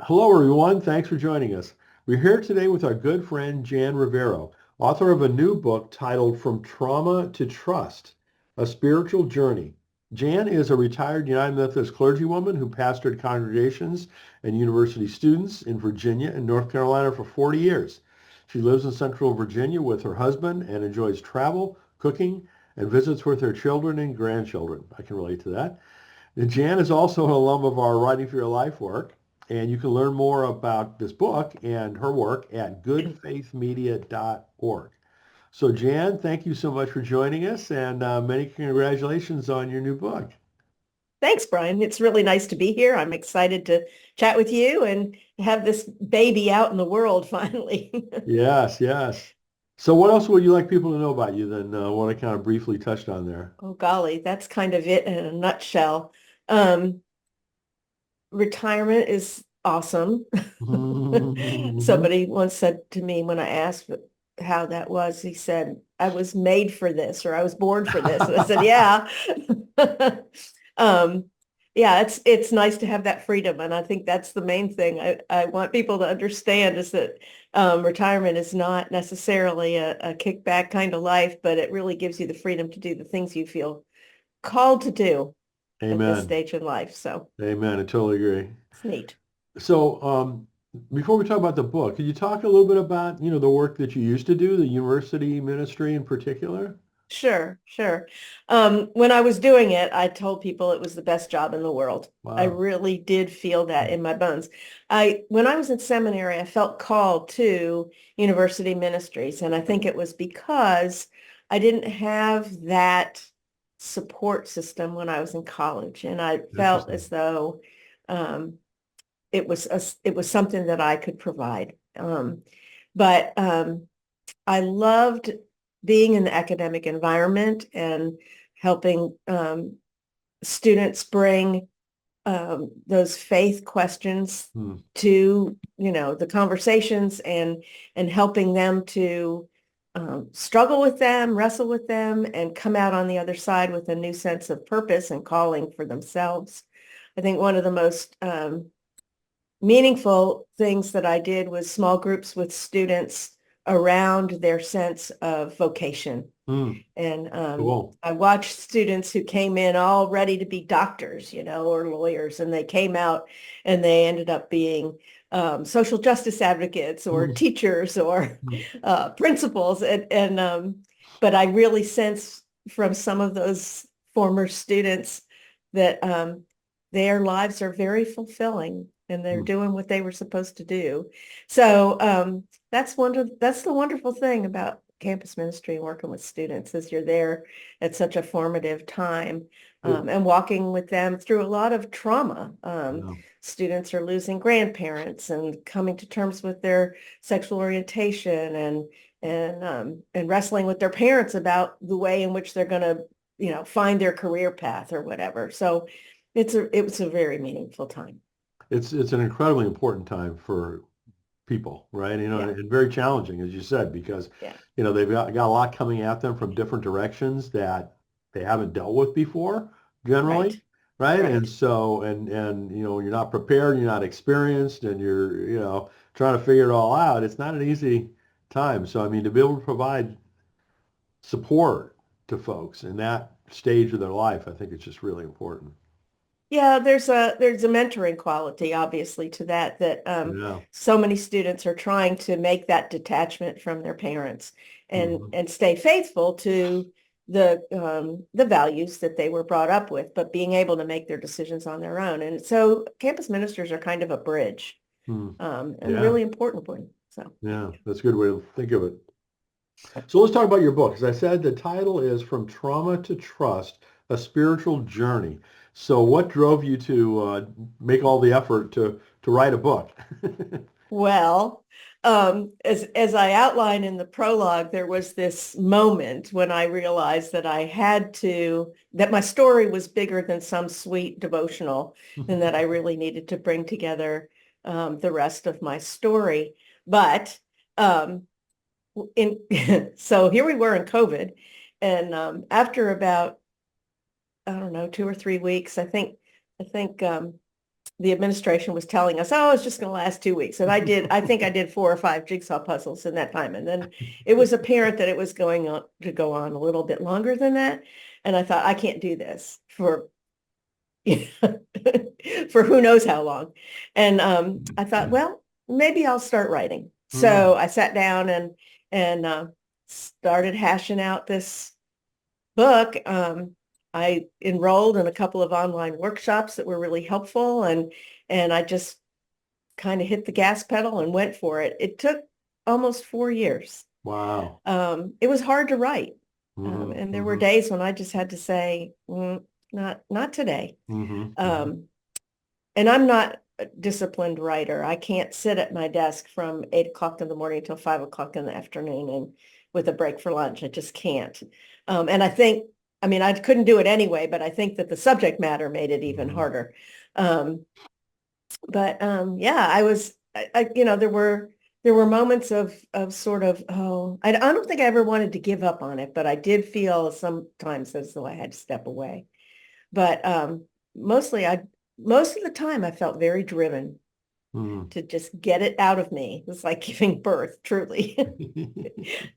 Hello, everyone. Thanks for joining us. We're here today with our good friend Jan Rivero, author of a new book titled From Trauma to Trust, A Spiritual Journey. Jan is a retired United Methodist clergywoman who pastored congregations and university students in Virginia and North Carolina for 40 years. She lives in Central Virginia with her husband and enjoys travel, cooking, and visits with her children and grandchildren. I can relate to that. Jan is also an alum of our Writing for Your Life work, and you can learn more about this book and her work at goodfaithmedia.org. So, Jan, thank you so much for joining us, and many congratulations on your new book. Thanks, Brian. It's really nice to be here. I'm excited to chat with you and have this baby out in the world finally. Yes, yes. So, what else would you like people to know about you than what I kind of briefly touched on there? Oh, golly, that's kind of it in a nutshell. Um, Retirement is awesome. Mhm. Somebody once said to me when I asked how that was, he said, I was made for this or I was born for this. And I said, yeah. Um, yeah, it's nice to have that freedom. And I think that's the main thing I want people to understand is that retirement is not necessarily a kickback kind of life, but it really gives you the freedom to do the things you feel called to do at this Amen. stage in life. So Amen. I totally agree. it's neat. So, before we talk about the book, could you talk a little bit about, the work that you used to do, the university ministry in particular? Sure, sure. When I was doing it, I told people it was the best job in the world. I Wow. really did feel that in my bones. When I was in seminary, I felt called to university ministries, and I think it was because I didn't have that support system when I was in college, and I felt Interesting. as though um, it was something that I could provide. But I loved being in the academic environment and helping students bring those faith questions Hmm. to, the conversations and helping them to struggle with them, wrestle with them, and come out on the other side with a new sense of purpose and calling for themselves. I think one of the most meaningful things that I did was small groups with students around their sense of vocation. Hmm. And Cool. I watched students who came in all ready to be doctors, or lawyers, and they came out and they ended up being social justice advocates or Hmm. teachers or Hmm. principals. But I really sense from some of those former students that their lives are very fulfilling and they're Hmm. doing what they were supposed to do. So that's the wonderful thing about campus ministry and working with students is you're there at such a formative time It- and walking with them through a lot of trauma. yeah. Students are losing grandparents and coming to terms with their sexual orientation and wrestling with their parents about the way in which they're going to, find their career path or whatever. So it was a very meaningful time. It's an incredibly important time for people, right? Yeah, And very challenging, as you said, because, yeah, they've got a lot coming at them from different directions that they haven't dealt with before, generally, right, right? And right. so, you're not prepared, you're not experienced, and you're, trying to figure it all out. It's not an easy time. So, I mean, to be able to provide support to folks in that stage of their life, I think it's just really important. Yeah, there's a mentoring quality obviously to that Yeah. so many students are trying to make that detachment from their parents and Mhm. and stay faithful to the values that they were brought up with, but being able to make their decisions on their own. And so campus ministers are kind of a bridge, Hmm. and a Yeah. really important one. So Yeah. That's a good way to think of it. So let's talk about your book. As I said, the title is From Trauma to Trust, A Spiritual Journey. So what drove you to make all the effort to write a book? Well, as I outlined in the prologue, there was this moment when I realized that that my story was bigger than some sweet devotional, and that I really needed to bring together the rest of my story. But um, in so here we were in COVID, and after about I don't know 2 or 3 weeks, I think the administration was telling us, oh, it's just going to last 2 weeks. And I think I did 4 or 5 jigsaw puzzles in that time. And then it was apparent that it was going on to go on a little bit longer than that. And I thought, I can't do this for, for who knows how long. And I thought, well, maybe I'll start writing. So Mm. I sat down and started hashing out this book. I enrolled in a couple of online workshops that were really helpful, and I just kind of hit the gas pedal and went for it. It took almost 4 years. Wow. It was hard to write, Hmm. and there were Hmm. days when I just had to say, not today. Hmm. Hmm. Um, and I'm not a disciplined writer. I can't sit at my desk from 8 o'clock in the morning till 5 o'clock in the afternoon and with a break for lunch. I just can't. And I mean, I couldn't do it anyway, but I think that the subject matter made it even Hmm. harder. Um, but yeah, there were moments of sort of, oh, I don't think I ever wanted to give up on it, but I did feel sometimes as though I had to step away. But mostly most of the time I felt very driven Hmm. to just get it out of me. It was like giving birth, truly.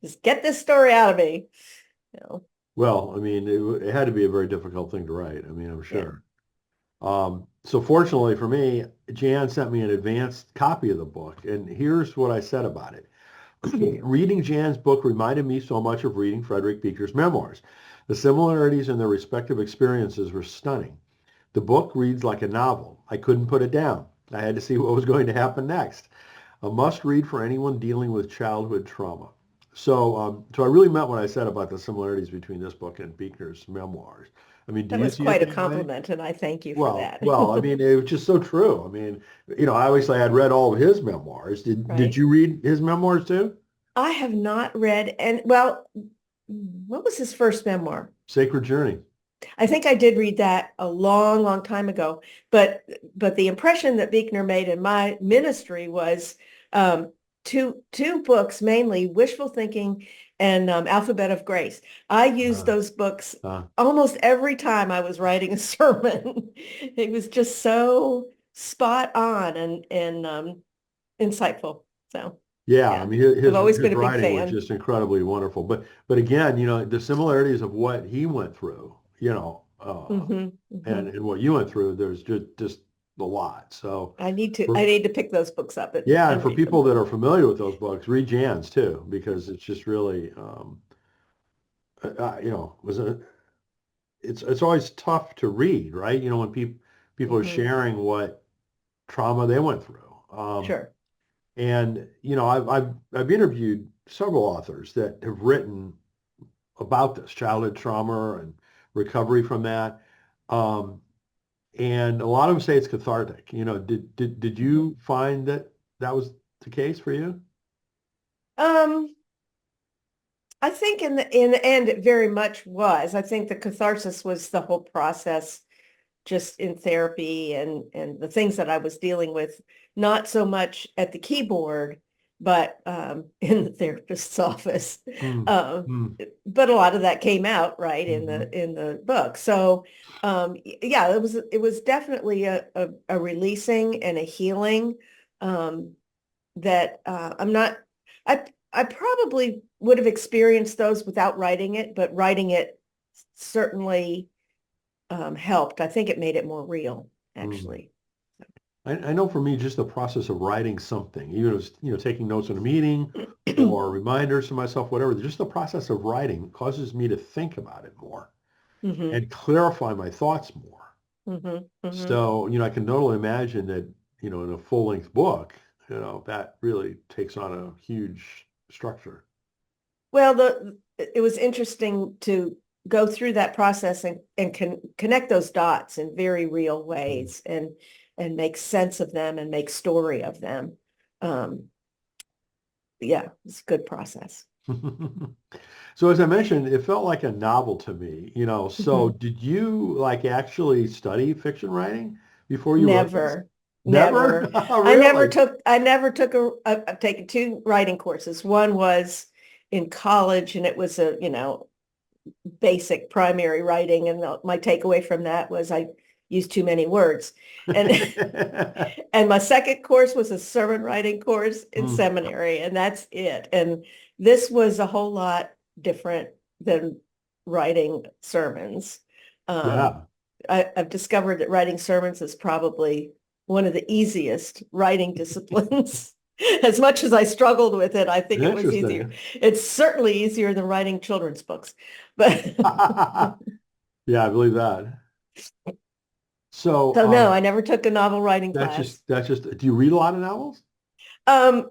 Just get this story out of me. You know, Well, I mean, it had to be a very difficult thing to write. I mean, I'm yeah. sure. So fortunately for me, Jan sent me an advanced copy of the book, and here's what I said about it. Reading Jan's book reminded me so much of reading Frederick Buechner's memoirs. The similarities in their respective experiences were stunning. The book reads like a novel. I couldn't put it down. I had to see what was going to happen next. A must read for anyone dealing with childhood trauma. So I really meant what I said about the similarities between this book and Buechner's memoirs. I mean, do That you was see it quite a that way? compliment, and I thank you for Well, that. well, I mean, it was just so true. I mean, I obviously had read all of his memoirs. Did Right? you read his memoirs too? I have not read, and well, what was his first memoir? Sacred Journey. I think I did read that a long, long time ago. But the impression that Buechner made in my ministry was um, two books, mainly Wishful Thinking and Alphabet of Grace. I used Uh, those books uh, almost every time I was writing a sermon. It was just so spot on and insightful. So yeah, I yeah, mean, I've his always his been a big writing was fan. just incredibly wonderful. But again, the similarities of what he went through, Hmm. and what you went through, there's just a lot. So, I for, need to pick those books up yeah, and and for read people them. that are familiar with those books, read Jan's too, because it's just really, was a it's always tough to read, right? When people are Hmm. sharing what trauma they went through. Sure. And I've interviewed several authors that have written about this childhood trauma and recovery from that. Um, and a lot of them say it's cathartic. Did Hmm. you find that that was the case for you? Um, I think in the end it very much was. I think the catharsis was the whole process just in therapy and the things that I was dealing with, not so much at the keyboard, but in the therapist's office. Hmm. Um, Hmm. but a lot of that came out right in Hmm. the book. So yeah, it was definitely a releasing and a healing that I'm not. I probably would have experienced those without writing it, but writing it certainly helped. I think it made it more real, Hmm. actually. I know for me, just the process of writing something, even if it's, taking notes in a meeting or reminders to myself, whatever, just the process of writing causes me to think about it more Hmm. and clarify my thoughts more. Hmm. Hmm. So, I can totally imagine that, in a full-length book, that really takes on a huge structure. Well, it was interesting to go through that process and connect those dots in very real Mm. ways and make sense of them and make story of them. Um, yeah, it's a good process. So as I mentioned, it felt like a novel to me. So Mhm. did you like actually study fiction writing before you wrote this? Never, Never? never. Really? I never took I've taken two writing courses. One was in college and it was basic primary writing. And my takeaway from that was I use too many words. And and my second course was a sermon writing course in Mm, seminary, and that's it. And this was a whole lot different than writing sermons. Um, yeah, I've discovered that writing sermons is probably one of the easiest writing disciplines. As much as I struggled with it, I think it was easier. interesting. It's certainly easier than writing children's books. But Yeah, I believe that. So, so no, I never took a novel writing class. that's just, do you read a lot of novels? Um,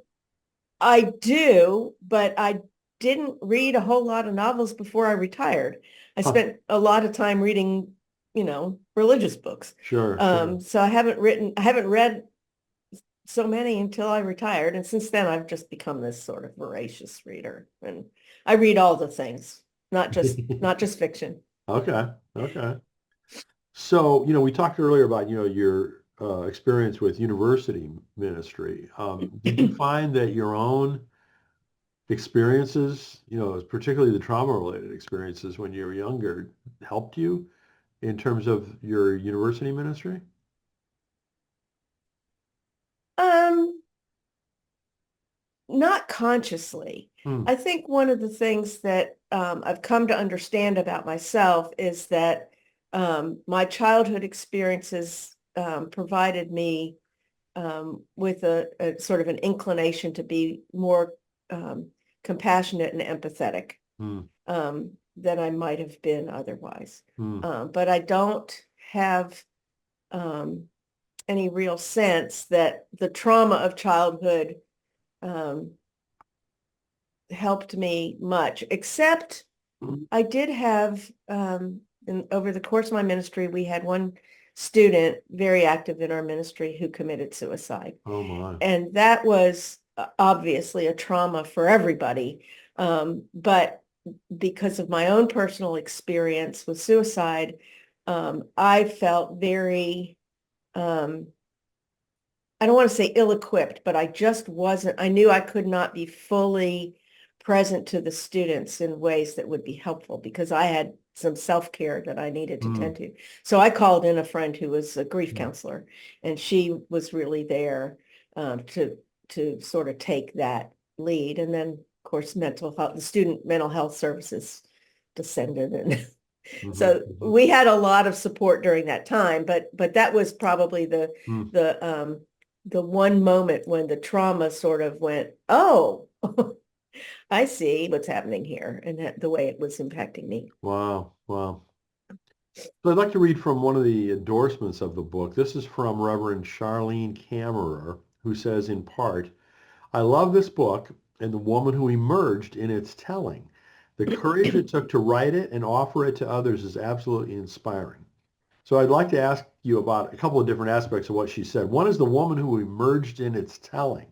I do, but I didn't read a whole lot of novels before I retired. I Huh, spent a lot of time reading, religious books. sure, sure. So I haven't read so many until I retired. And since then, I've just become this sort of voracious reader. And I read all the things, not just fiction. Okay, okay. So, we talked earlier about, your experience with university ministry. Did you find that your own experiences, particularly the trauma-related experiences when you were younger, helped you in terms of your university ministry? Um, Not consciously. Hmm. I think one of the things that I've come to understand about myself is that my childhood experiences provided me with a sort of an inclination to be more um, compassionate and empathetic Hmm. than I might have been otherwise. Hmm. But I don't have um, any real sense that the trauma of childhood um, helped me much, except Hmm. I did have, over the course of my ministry, we had one student very active in our ministry who committed suicide. Oh my. And that was obviously a trauma for everybody. But because of my own personal experience with suicide, I felt very, um, I don't want to say ill-equipped, but I just wasn't, I knew I could not be fully present to the students in ways that would be helpful because I had some self-care that I needed to Hmm. tend to. So I called in a friend who was a grief Hmm. counselor, and she was really there to sort of take that lead. And then, of course, mental health, the student mental health services descended, and Hmm. so we had a lot of support during that time. But that was probably Hmm. the one moment when the trauma sort of went, oh, I see what's happening here, and that the way it was impacting me. Wow. Wow. So I'd like to read from one of the endorsements of the book. This is from Reverend Charlene Kammerer, who says in part, I love this book and the woman who emerged in its telling. The courage it took to write it and offer it to others is absolutely inspiring. So I'd like to ask you about a couple of different aspects of what she said. One is the woman who emerged in its telling.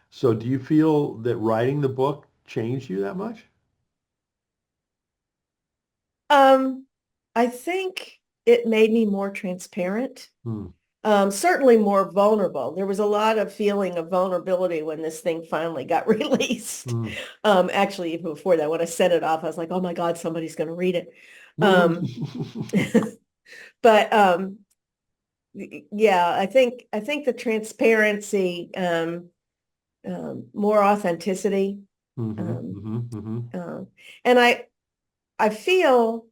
So do you feel that writing the book changed you that much? Um, I think it made me more transparent. Hmm. Certainly more vulnerable. There was a lot of feeling of vulnerability when this thing finally got released. Hmm. Actually, even before that, when I sent it off, I was like, oh my God, somebody's going to read it. Um, Hmm. but yeah, I think the transparency, more authenticity, Hmm. um, Hmm. uh, and I feel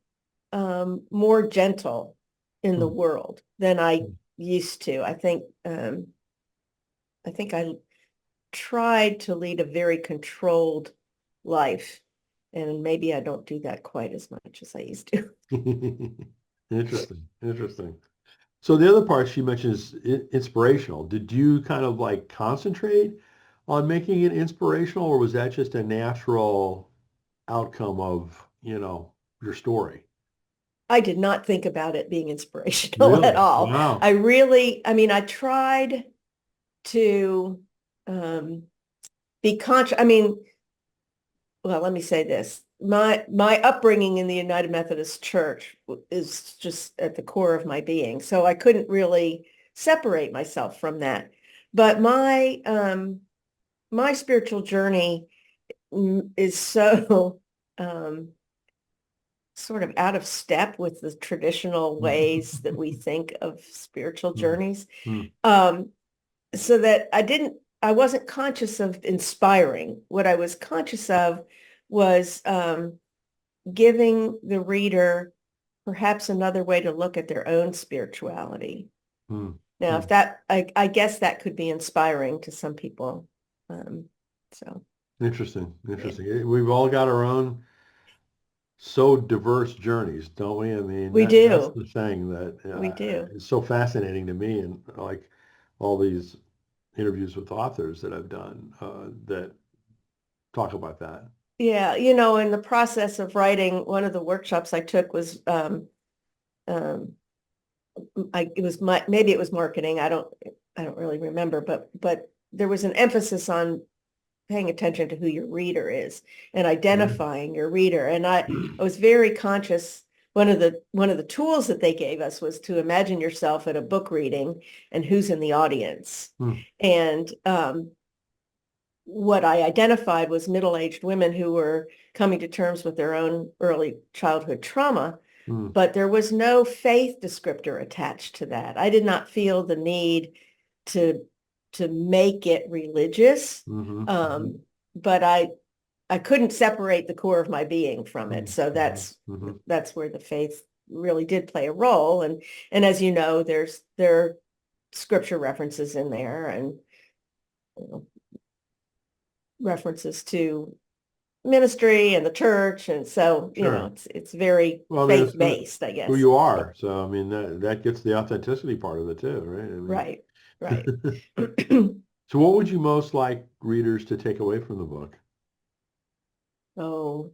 more gentle in the Hmm. world than I used to. I think I tried to lead a very controlled life, and maybe I don't do that quite as much as I used to. Interesting. Interesting. So the other part she mentions inspirational. Did you kind of like concentrate on making it inspirational, or was that just a natural outcome of, your story? I did not think about it being inspirational at Really? all. Wow. I mean, I tried to um, be conscious. I mean, well, let me say this. My upbringing in the United Methodist Church is just at the core of my being. So I couldn't really separate myself from that. But my spiritual journey is so um, sort of out of step with the traditional ways that we think of spiritual journeys. Mm, Um, so that I wasn't conscious of inspiring. What I was conscious of was giving the reader perhaps another way to look at their own spirituality. mm, Now, if mm. that, I guess that could be inspiring to some people. Um, so Interesting, yeah, interesting. We've all got our own so diverse journeys, don't we? I mean, we that's do, the thing that we do. is so fascinating to me, and like all these interviews with authors that I've done that talk about that. Yeah, in the process of writing, one of the workshops I took was um, it was maybe it was marketing. I don't really remember, but there was an emphasis on paying attention to who your reader is and Mhm. identifying your reader. And I was very conscious. One of the tools that they gave us was to imagine yourself at a book reading and who's in the audience. Mm, And what I identified was middle-aged women who were coming to terms with their own early childhood trauma, mm, but there was no faith descriptor attached to that. I did not feel the need to to make it religious, mhm, mhm, um, but I couldn't separate the core of my being from it. mhm, So mhm, that's mhm. that's where the faith really did play a role. And as you know, there are scripture references in there and you know, references to ministry and the church. And so, Sure. it's very Well, I mean, faith-based, I who guess. you Yeah. are. So, I mean, that gets the authenticity part of it too, right? I mean, Right. Right. so what would you most like readers to take away from the book? Oh,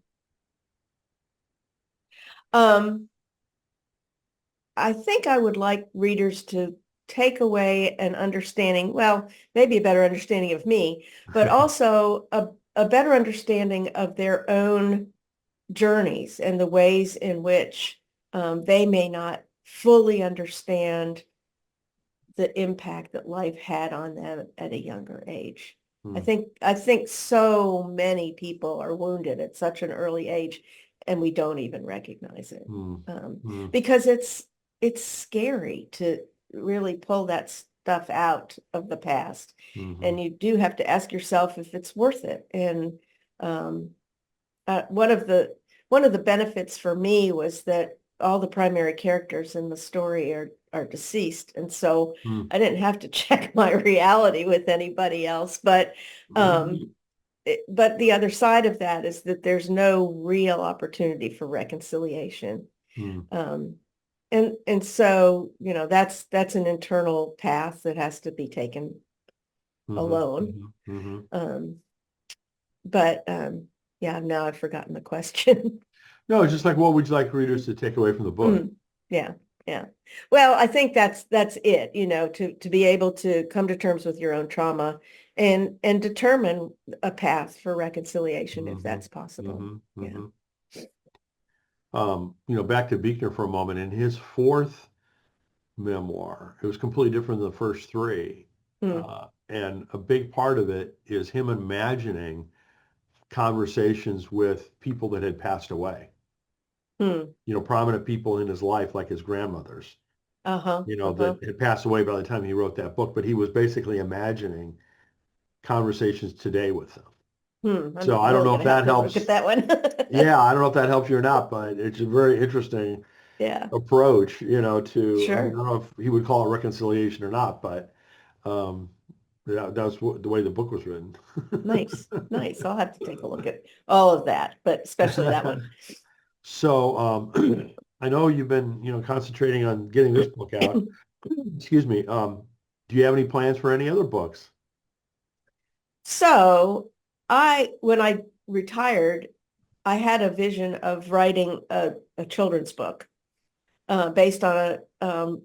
um, I think I would like readers to take away an understanding, well, maybe a better understanding of me, but also a better understanding of their own journeys and the ways in which they may not fully understand the impact that life had on them at a younger age. I Mm, think I think so many people are wounded at such an early age, and we don't even recognize it mm, um, mm, because it's scary to really pull that stuff out of the past, and mhm, you do have to ask yourself if it's worth it. And um, one of the benefits for me was that all the primary characters in the story are deceased, and so mm, I didn't have to check my reality with anybody else. But um, mm, but the other side of that is that there's no real opportunity for reconciliation, mm, um, and so that's an internal path that has to be taken mhm, alone. mhm, mhm. Um, but yeah, now I've forgotten the question. No, it's just like what would you like readers to take away from the book? Mm, yeah, yeah. Well, I think that's it, to be able to come to terms with your own trauma and determine a path for reconciliation if Hmm. that's possible. Hmm. Yeah. hmm Back to Buechner for a moment. In his fourth memoir, it was completely different than the first three. Hmm. And a big part of it is him imagining conversations with people that had passed away, Hmm. prominent people in his life, like his grandmothers, Uh-huh. Uh-huh. that had passed away by the time he wrote that book. But he was basically imagining conversations today with them. I'm So I don't really know gonna if have that to look at helps. that one. Yeah, I don't know if that helps you or not, but it's a very interesting Yeah, approach, I mean, I sure. don't know if he would call it reconciliation or not, but um, that's the way the book was written. Nice. Nice. I'll have to take a look at all of that, but especially that one. So I know you've been, concentrating on getting this book out. Excuse me. Do you have any plans for any other books? So when I retired, I had a vision of writing a children's book based on a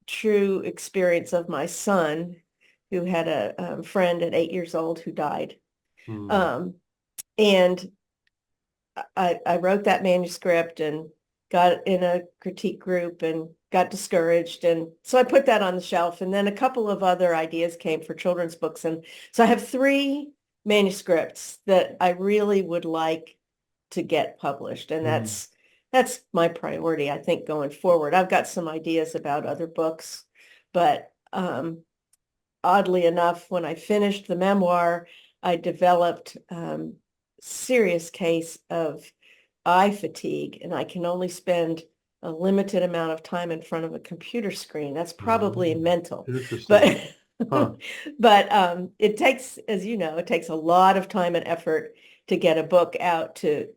true experience of my son, who had a friend at 8 years old who died. Hmm. Um, and I wrote that manuscript and got in a critique group and got discouraged. And so I put that on the shelf. And then a couple of other ideas came for children's books. And so I have three manuscripts that I really would like to get published. And Hmm. that's that's my priority, I think, going forward. I've got some ideas about other books, but oddly enough, when I finished the memoir, I developed serious case of eye fatigue, and I can only spend a limited amount of time in front of a computer screen. That's probably Mm, mental, interesting. but Huh. but it takes, as you know, it takes a lot of time and effort to get a book out to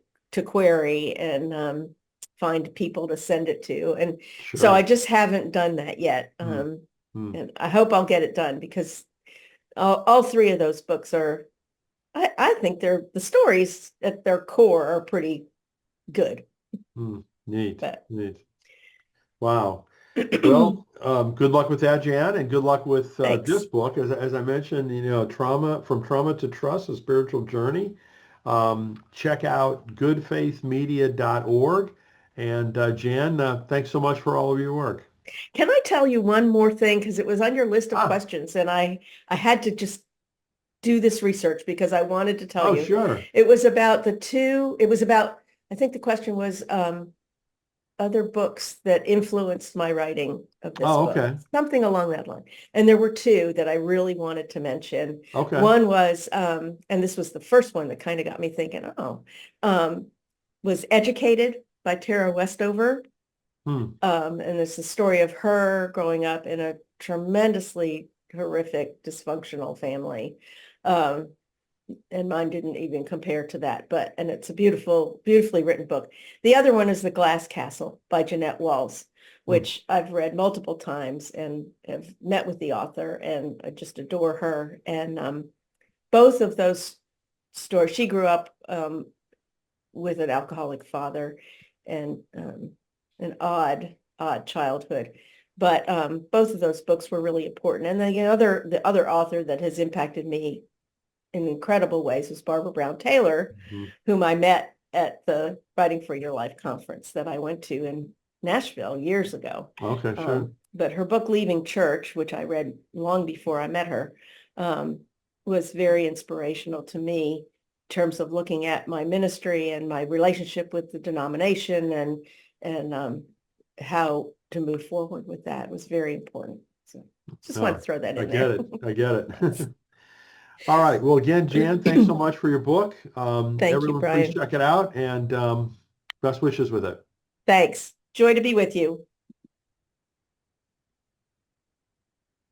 query and find people to send it to. And so I Sure. just haven't done that yet. Mm, mm, And I hope I'll get it done because all three of those books are, I think they're, the stories at their core are pretty good. neat. But Neat. Wow. Well, good luck with that, Jan, and good luck with this thanks. book. As I mentioned, Trauma to Trust, a spiritual journey. Check out goodfaithmedia.org. And Jan, thanks so much for all of your work. Can I tell you one more thing? Because it was on your list of Ah, questions, and I had to just do this research because I wanted to tell oh, you. sure. It was about it was about, I think the question was other books that influenced my writing of this Oh, book, okay. something along that line. And there were two that I really wanted to mention. Okay. One was, and this was the first one that kind of got me thinking, um, was Educated by Tara Westover. Hmm. And it's the story of her growing up in a tremendously horrific, dysfunctional family. Um, and mine didn't even compare to that, and it's a beautifully written book. The other one is The Glass Castle by Jeanette Walls, Hmm. which I've read multiple times and have met with the author, and I just adore her. And both of those stories, she grew up with an alcoholic father and an odd childhood. But both of those books were really important. And the other author that has impacted me in incredible ways was Barbara Brown Taylor, Hmm. whom I met at the Writing for Your Life conference that I went to in Nashville years ago. Okay, sure. But her book, Leaving Church, which I read long before I met her, um, was very inspirational to me in terms of looking at my ministry and my relationship with the denomination and how to move forward with that. It was very important. So just want to Oh, throw that I in get there. it. I get Thanks. it. All right. Well, again, Jan, thanks so much for your book. Thank you, Everyone, please Brian. check it out and best wishes with it. Thanks. Joy to be with you.